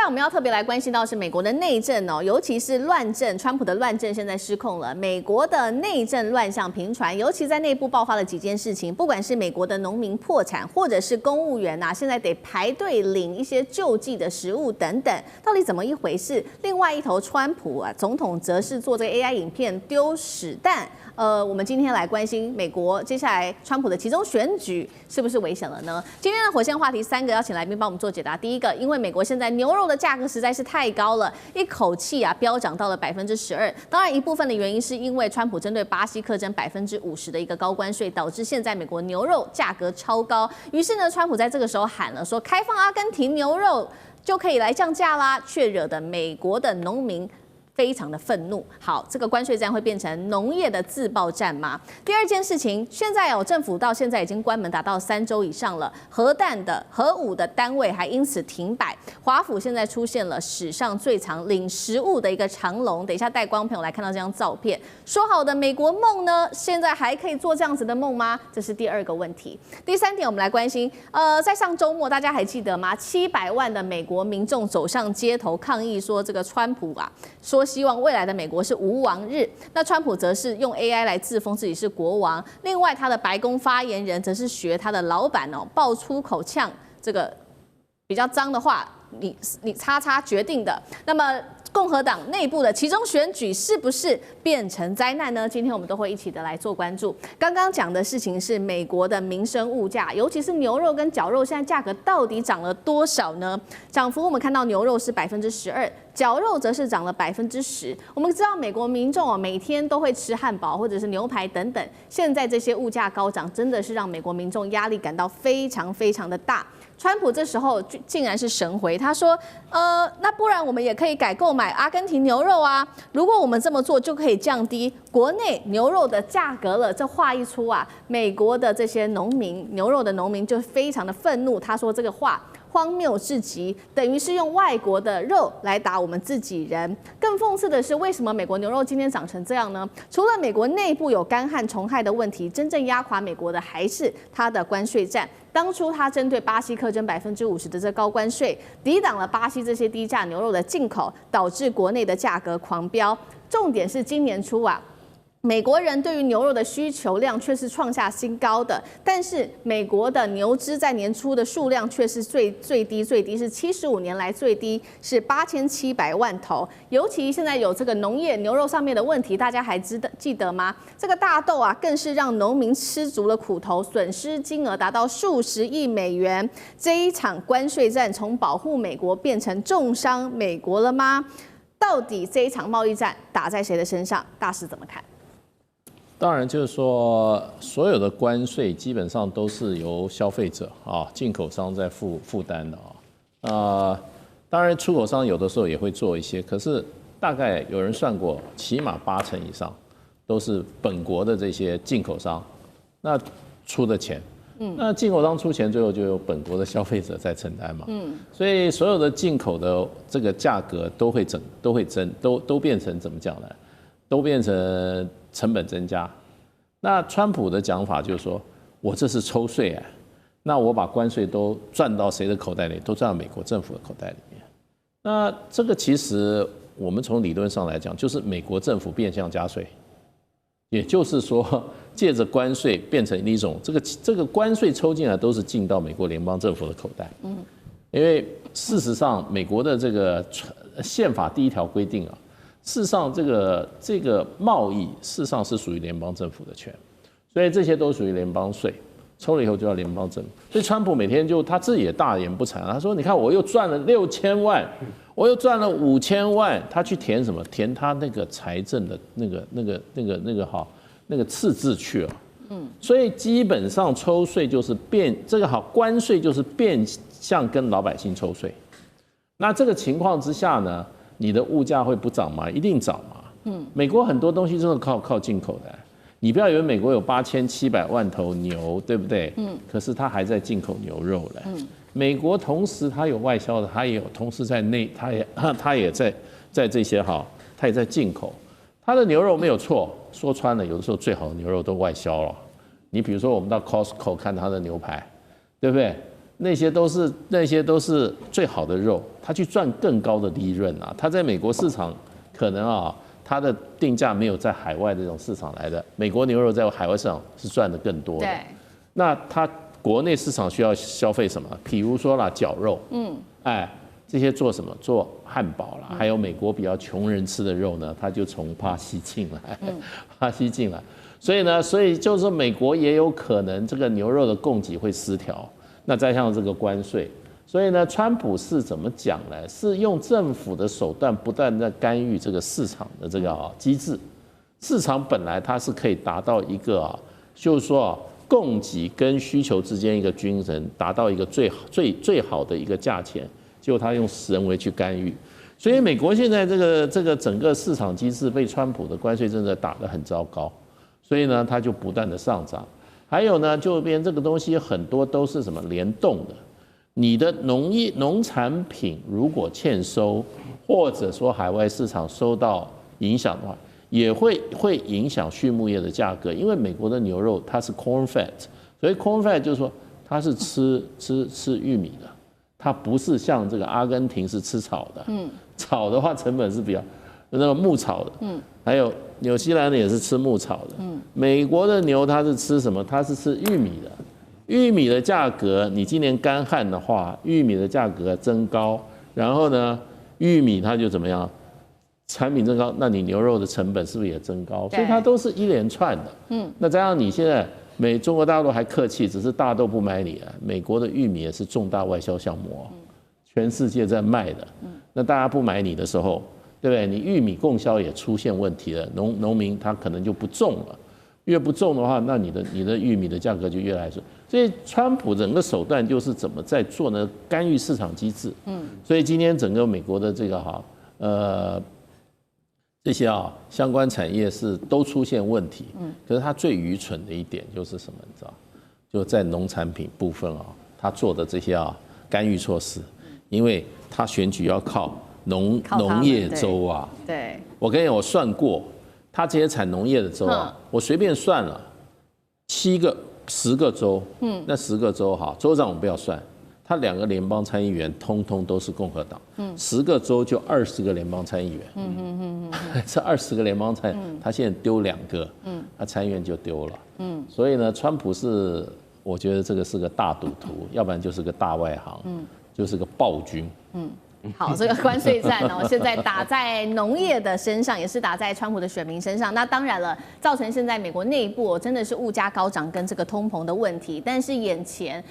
我们要特别来关心到是美国的内政哦，尤其是乱政，川普的乱政现在失控了。美国的内政乱象频传，尤其在内部爆发了几件事情，不管是美国的农民破产，或者是公务员现在得排队领一些救济的食物等等，到底怎么一回事？另外一头，川普总统则是做这个 AI 影片丢屎弹。我们今天来关心美国接下来川普的其中选举是不是危险了呢？今天的火线话题3个邀请来宾帮我们做解答。第一个，因为美国现在牛肉的价格实在是太高了，一口气飙涨到了12%。当然，一部分的原因是因为川普针对巴西课征50%的一个高关税，导致现在美国牛肉价格超高。于是呢，川普在这个时候喊了说，开放阿根廷牛肉就可以来降价啦，却惹得美国的农民非常的愤怒。好，这个关税战会变成农业的自爆战吗？第二件事情，现在政府到现在已经关门达到3周以上了，核武的单位还因此停摆。华府现在出现了史上最长领食物的一个长龙，等一下带观众朋友来看到这张照片。说好的美国梦呢？现在还可以做这样子的梦吗？这是第二个问题。第三点，我们来关心，在上周末大家还记得吗？700万的美国民众走上街头抗议，说这个川普说希望未来的美国是无王日，那川普则是用 AI 来自封自己是国王。另外，他的白宫发言人则是学他的老板爆出口呛，这个比较脏的话，你叉叉决定的。那么共和党内部的其中选举是不是变成灾难呢？今天我们都会一起的来做关注。刚刚讲的事情是美国的民生物价，尤其是牛肉跟绞肉，现在价格到底涨了多少呢？涨幅我们看到牛肉是12%，绞肉则是涨了10%。我们知道美国民众每天都会吃汉堡或者是牛排等等，现在这些物价高涨，真的是让美国民众压力感到非常非常的大。川普这时候竟然是神回，他说，那不然我们也可以改购买阿根廷牛肉啊，如果我们这么做，就可以降低国内牛肉的价格了。这话一出美国的这些牛肉的农民就非常的愤怒，他说这个话荒谬至极，等于是用外国的肉来打我们自己人。更讽刺的是，为什么美国牛肉今天涨成这样呢？除了美国内部有干旱虫害的问题，真正压垮美国的还是它的关税战。当初他针对巴西课征50%的这高关税，抵挡了巴西这些低价牛肉的进口，导致国内的价格狂飙。重点是今年初美国人对于牛肉的需求量却是创下新高的，但是美国的牛只在年初的数量却是最低是75年来最低，是8700万头。尤其现在有这个农业牛肉上面的问题，大家还记得吗？这个大豆更是让农民吃足了苦头，损失金额达到数十亿美元。这一场关税战从保护美国变成重伤美国了吗？到底这一场贸易战打在谁的身上？大师怎么看？当然，就是说，所有的关税基本上都是由消费者进口商在负担的当然，出口商有的时候也会做一些，可是大概有人算过，起码80%以上都是本国的这些进口商那出的钱。那进口商出钱，最后就由本国的消费者在承担嘛。所以所有的进口的这个价格都会变成怎么讲呢？都变成成本增加。那川普的讲法就是说，我这是抽税那我把关税都赚到谁的口袋里？都赚到美国政府的口袋里面。那这个其实我们从理论上来讲，就是美国政府变相加税，也就是说，借着关税变成一种这个关税抽进来都是进到美国联邦政府的口袋。因为事实上，美国的这个宪法第1条规定事实上，这个贸易事实上是属于联邦政府的权，所以这些都属于联邦税，抽了以后就要联邦政府。所以川普每天就他自己也大言不惭，他说：“你看，我又赚了6000万，我又赚了5000万。”他去填什么？填他那个财政的那个赤字去了。所以基本上抽税就是关税就是变相跟老百姓抽税。那这个情况之下呢？你的物价会不涨吗？一定涨嘛。美国很多东西真的靠进口的。你不要以为美国有8700万头牛，对不对？可是它还在进口牛肉嘞。美国同时它有外销的，它也有同时在内，它也在这些它也在进口。它的牛肉没有错，说穿了，有的时候最好的牛肉都外销了。你比如说，我们到 Costco 看它的牛排，对不对？那些都是最好的肉，他去赚更高的利润啊。他在美国市场可能啊，它的定价没有在海外这种市场来的。美国牛肉在海外市场是赚的更多的。对。那它国内市场需要消费什么？比如说啦，绞肉，这些做什么？做汉堡啦，还有美国比较穷人吃的肉呢，它就从巴西进来，巴西进来。所以就是说，美国也有可能这个牛肉的供给会失调。那再像这个关税，所以呢，川普是怎么讲呢？是用政府的手段不断在干预这个市场的这个机制。市场本来它是可以达到一个就是说供给跟需求之间一个均衡，达到一个最好的一个价钱。结果他用人为去干预，所以美国现在这个整个市场机制被川普的关税政策打得很糟糕，所以呢，它就不断的上涨。还有呢，就变这个东西很多都是什么联动的，你的农产品如果欠收，或者说海外市场受到影响的话，也会影响畜牧业的价格，因为美国的牛肉它是 corn fat， 所以 corn fat 就是说它是吃玉米的。它不是像这个阿根廷是吃草的，草的话成本是比较那个牧草的，还有纽西兰的也是吃牧草的，美国的牛它是吃什么？它是吃玉米的，玉米的价格，你今年干旱的话，玉米的价格增高，然后呢，玉米它就怎么样？产品增高，那你牛肉的成本是不是也增高？所以它都是一连串的，那加上你现在。中国大陆还客气，只是大豆不买你啊。美国的玉米也是重大外销项目，全世界在卖的。那大家不买你的时候，对不对？你玉米供销也出现问题了，农民他可能就不种了。越不种的话，那你的玉米的价格就越来越少。所以川普整个手段就是怎么在做呢？干预市场机制。所以今天整个美国的这个这些相关产业是都出现问题，可是它最愚蠢的一点就是什么？你知道，就在农产品部分它做的这些干预措施，因为它选举要靠农业州对，我跟你讲，我算过，它这些产农业的州我随便算了10个州，那10个州州长我们不要算。他2个联邦参议员通通都是共和党，10个州就20个联邦参议员，这20个联邦参议员，他现在丢2个，他参议员就丢了，所以呢，川普我觉得这个是个大赌徒，要不然就是个大外行，就是个暴君。好，这个关税战现在打在农业的身上，也是打在川普的选民身上。那当然了，造成现在美国内部真的是物价高涨跟这个通膨的问题，但是眼前。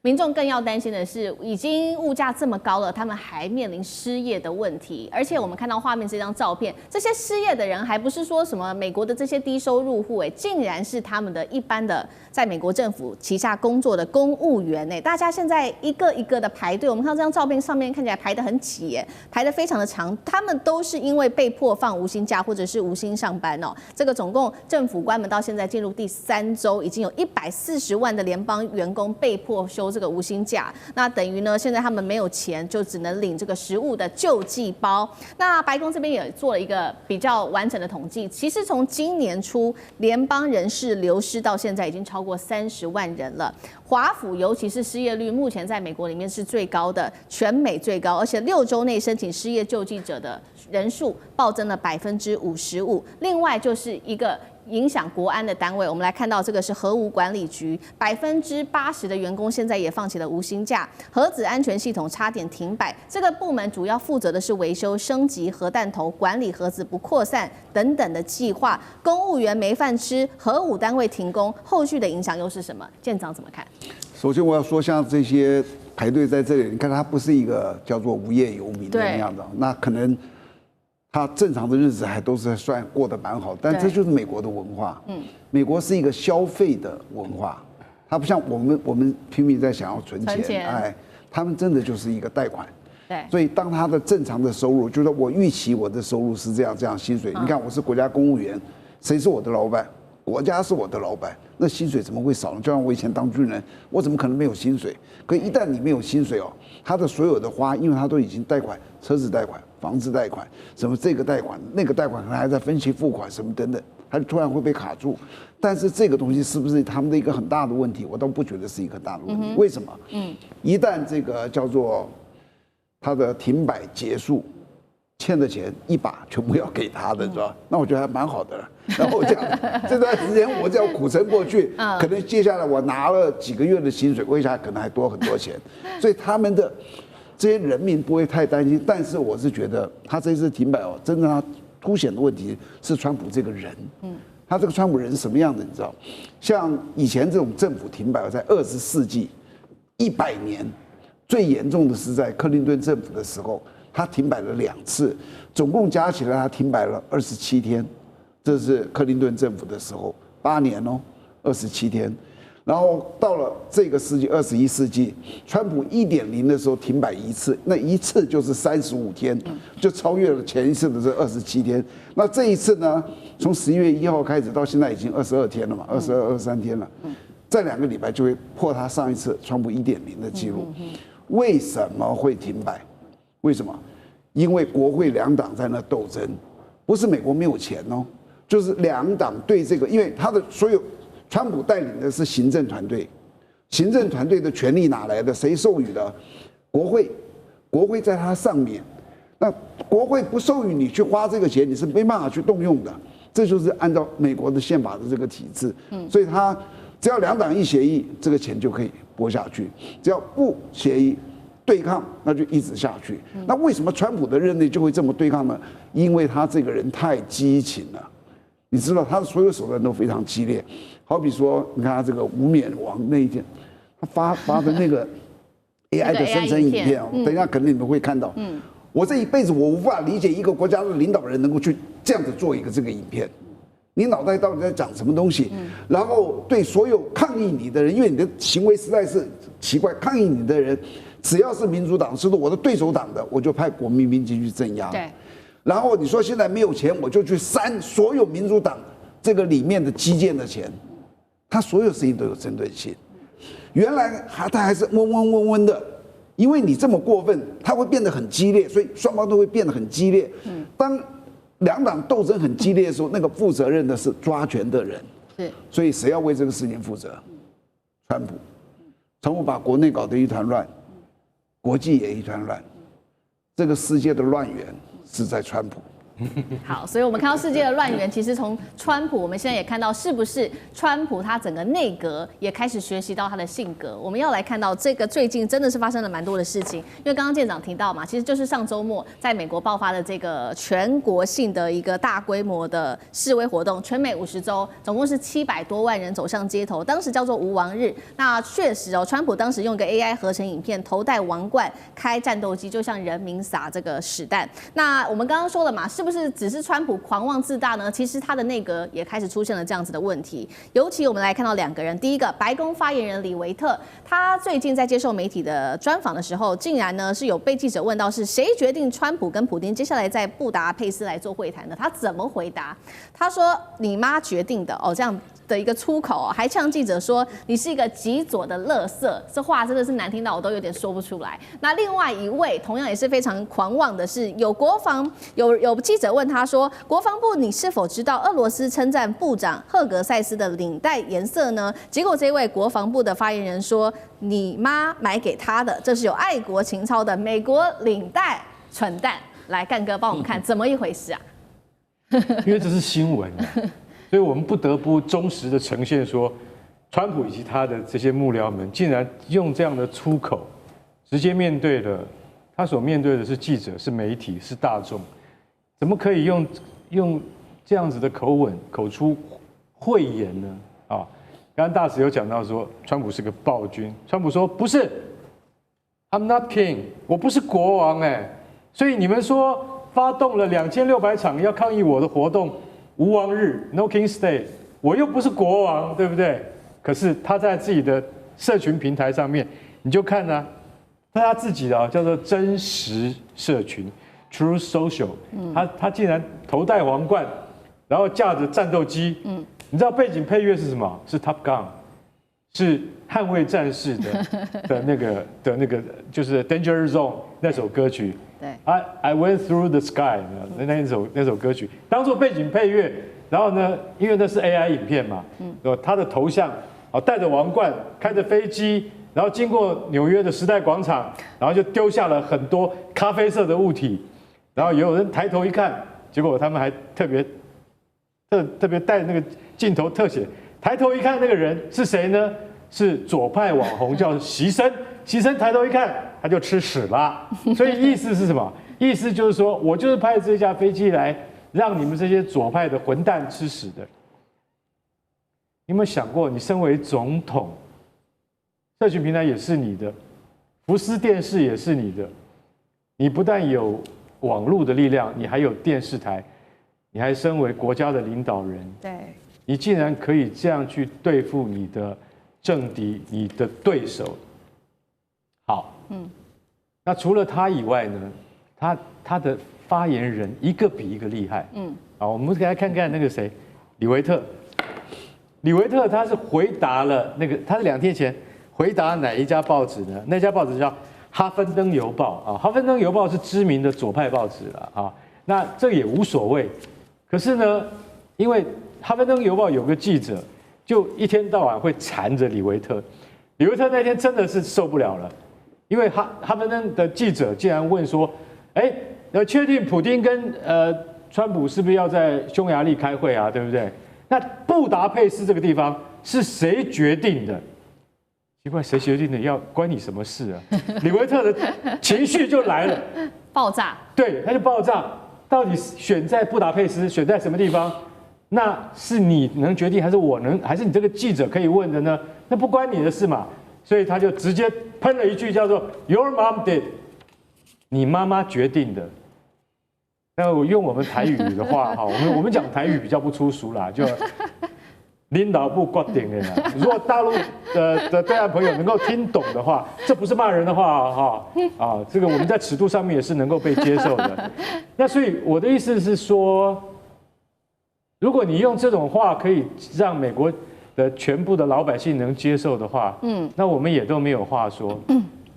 民众更要担心的是，已经物价这么高了，他们还面临失业的问题。而且我们看到画面这张照片，这些失业的人还不是说什么美国的这些低收入户，竟然是他们的一般的在美国政府旗下工作的公务员。大家现在一个一个的排队，我们看到这张照片上面看起来排得很挤，排得非常的长。他们都是因为被迫放无薪假或者是无薪上班这个总共政府关门到现在进入第3周，已经有140万的联邦员工被迫休这个无薪假，那等于呢，现在他们没有钱，就只能领这个食物的救济包。那白宫这边也做了一个比较完整的统计，其实从今年初联邦人事流失到现在已经超过30万人了。华府尤其是失业率目前在美国里面是最高的，全美最高，而且6周内申请失业救济者的人数暴增了55%。另外就是一个。影响国安的单位，我们来看到这个是核武管理局，80%的员工现在也放弃了无薪假，核子安全系统差点停摆。这个部门主要负责的是维修、升级核弹头、管理核子不扩散等等的计划。公务员没饭吃，核武单位停工，后续的影响又是什么？舰长怎么看？首先我要说，像这些排队在这里，你看它不是一个叫做无业游民的那样的，那可能。他正常的日子还都是算过得蛮好，但这就是美国的文化。美国是一个消费的文化，它不像我们拼命在想要存钱，他们真的就是一个贷款。对，所以当他的正常的收入，就是我预期我的收入是这样薪水。你看我是国家公务员，谁是我的老板？国家是我的老板，那薪水怎么会少呢？就像我以前当军人，我怎么可能没有薪水？可一旦你没有薪水他的所有的花，因为他都已经贷款，车子贷款、房子贷款，什么这个贷款、那个贷款，可能还在分期付款什么等等，还是突然会被卡住？但是这个东西是不是他们的一个很大的问题？我倒不觉得是一个很大的问题。为什么？一旦这个叫做他的停摆结束，欠的钱一把全部要给他的，是吧？那我觉得还蛮好的了。然后这样这段时间我只要苦撑过去，可能接下来我拿了几个月的薪水，未来可能还多很多钱。所以他们的这些人民不会太担心。但是我是觉得他这次停摆哦，真正他凸显的问题是川普这个人。他这个川普人是什么样的？你知道，像以前这种政府停摆，在20世纪100年最严重的是在克林顿政府的时候，他停摆了2次，总共加起来他停摆了27天。这是克林顿政府的时候，8年哦，27天。然后到了这个世纪21世纪，川普1.0的时候停摆1次，那1次就是35天，就超越了前一次的这27天。那这一次呢，从11月1号开始到现在已经22天了嘛，22、23天了，再2个礼拜就会破他上一次川普1.0的记录。为什么会停摆？为什么？因为国会2党在那斗争，不是美国没有钱哦，就是2党对这个，因为他的所有。川普带领的是行政团队，行政团队的权力哪来的？谁授予的？国会，国会在他上面。那国会不授予你去花这个钱，你是没办法去动用的。这就是按照美国的宪法的这个体制。所以他只要2党一协议，这个钱就可以拨下去；只要不协议对抗，那就一直下去。那为什么川普的任内就会这么对抗呢？因为他这个人太激情了。你知道他的所有手段都非常激烈，好比说，你看他这个无冕王那一天，他发的那个 AI 的生成影片哦，等一下可能你们会看到。我这一辈子我无法理解一个国家的领导人能够去这样子做一个这个影片，你脑袋到底在讲什么东西？然后对所有抗议你的人，因为你的行为实在是奇怪，抗议你的人，只要是民主党是我的对手党的，我就派国民兵进去镇压。对。然后你说现在没有钱，我就去删所有民主党这个里面的基建的钱，他所有事情都有针对性。原来他还是温的，因为你这么过分，他会变得很激烈，所以双方都会变得很激烈。当2党斗争很激烈的时候，那个负责任的是抓权的人。所以谁要为这个事情负责？川普。川普把国内搞得一团乱，国际也一团乱，这个世界的乱源是在川普。好，所以我们看到世界的乱源，其实从川普，我们现在也看到是不是川普他整个内阁也开始学习到他的性格。我们要来看到这个最近真的是发生了蛮多的事情，因为刚刚舰长提到嘛，其实就是上周末在美国爆发的这个全国性的一个大规模的示威活动，全美50州总共是700多万人走上街头，当时叫做无王日。那确实哦，川普当时用一个 AI 合成影片，头戴王冠，开战斗机，就向人民撒这个屎弹。那我们刚刚说了嘛，是不是只是川普狂妄自大呢？其实他的内阁也开始出现了这样子的问题。尤其我们来看到2个人，第一个，白宫发言人李维特，他最近在接受媒体的专访的时候，竟然呢是有被记者问到是谁决定川普跟普丁接下来在布达佩斯来做会谈的？他怎么回答？他说：“你妈决定的哦。”这样的一个出口哦，还呛记者说你是一个极左的垃圾，这话真的是难听到我都有点说不出来。那另外一位同样也是非常狂妄的是，有记者问他说，国防部你是否知道俄罗斯称赞部长赫格塞斯的领带颜色呢？结果这位国防部的发言人说，你妈买给他的，这是有爱国情操的美国领带，蠢蛋。来，干哥帮我们看怎么一回事啊？因为这是新闻。所以我们不得不忠实的呈现说，川普以及他的这些幕僚们，竟然用这样的粗口，直接面对了他所面对的是记者、是媒体、是大众，怎么可以用这样子的口吻口出秽言呢？啊，刚刚大使有讲到说，川普是个暴君，川普说不是 ，I'm not king， 我不是国王哎，所以你们说发动了2600场要抗议我的活动。无王日 ，No King's Day， 我又不是国王，对不对？可是他在自己的社群平台上面，你就看啊，他自己的叫做真实社群 （True Social），他竟然头戴王冠，然后驾着战斗机，你知道背景配乐是什么？是 Top Gun， 是捍卫战士的那个就是 Danger Zone 那首歌曲。I went through the sky， 那首歌曲当做背景配乐，然后呢，因为那是 AI 影片嘛，他的头像戴着王冠，开着飞机，然后经过纽约的时代广场，然后就丢下了很多咖啡色的物体，然后也有人抬头一看，结果他们还特别带那个镜头特写，抬头一看那个人是谁呢？是左派网红叫习生，习生抬头一看他就吃屎了，所以意思是什么？意思就是说我就是派这架飞机来让你们这些左派的混蛋吃屎的。你有没有想过，你身为总统，社群平台也是你的，福斯电视也是你的，你不但有网络的力量，你还有电视台，你还身为国家的领导人，对，你竟然可以这样去对付你的政敌、你的对手。好，那除了他以外呢，他的发言人一个比一个厉害，好，我们来看看那个谁，李维特。李维特他是回答了那个，他是2天前回答哪一家报纸呢？那家报纸叫《哈芬登邮报》啊，《哈芬登邮报》是知名的左派报纸了啊。那这也无所谓，可是呢，因为《哈芬登邮报》有个记者，就一天到晚会缠着李维特。李维特那天真的是受不了了，因为哈芬登的记者竟然问说：“哎，确定普丁跟川普是不是要在匈牙利开会啊？对不对？那布达佩斯这个地方是谁决定的？奇怪，谁决定的？要关你什么事啊？”李维特的情绪就来了，爆炸。对，他就爆炸。到底选在布达佩斯，选在什么地方？那是你能决定，还是我能，还是你这个记者可以问的呢？那不关你的事嘛。所以他就直接喷了一句叫做 "Your mom did"， 你妈妈决定的。那我用我们台语的话哈，我们讲台语比较不粗俗啦，就领导部决定的啦。如果大陆的对岸朋友能够听懂的话，这不是骂人的话哈啊，这个我们在尺度上面也是能够被接受的。那所以我的意思是说，如果你用这种话可以让美国的全部的老百姓能接受的话，那我们也都没有话说。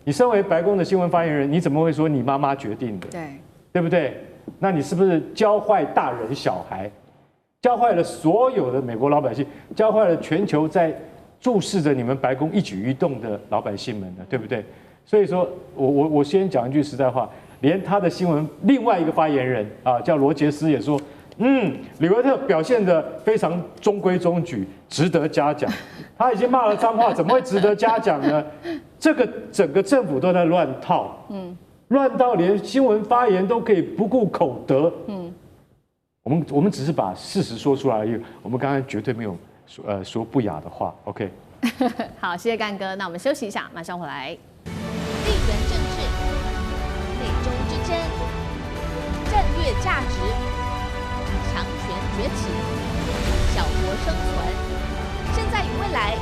你身为白宫的新闻发言人，你怎么会说你妈妈决定的？对，对不对？那你是不是教坏大人小孩，教坏了所有的美国老百姓，教坏了全球在注视着你们白宫一举一动的老百姓们呢？对不对？所以说我先讲一句实在话，连他的新闻另外一个发言人啊，叫罗杰斯也说，李维特表现得非常中规中矩，值得嘉奖。他已经骂了脏话，怎么会值得嘉奖呢？这个整个政府都在乱套，乱到连新闻发言都可以不顾口德。我们只是把事实说出来而已，我们刚才绝对没有说不雅的话。OK。好，谢谢干哥，那我们休息一下，马上回来。地缘政治、美中之争、战略价值、强权崛起、小国生存，现在与未来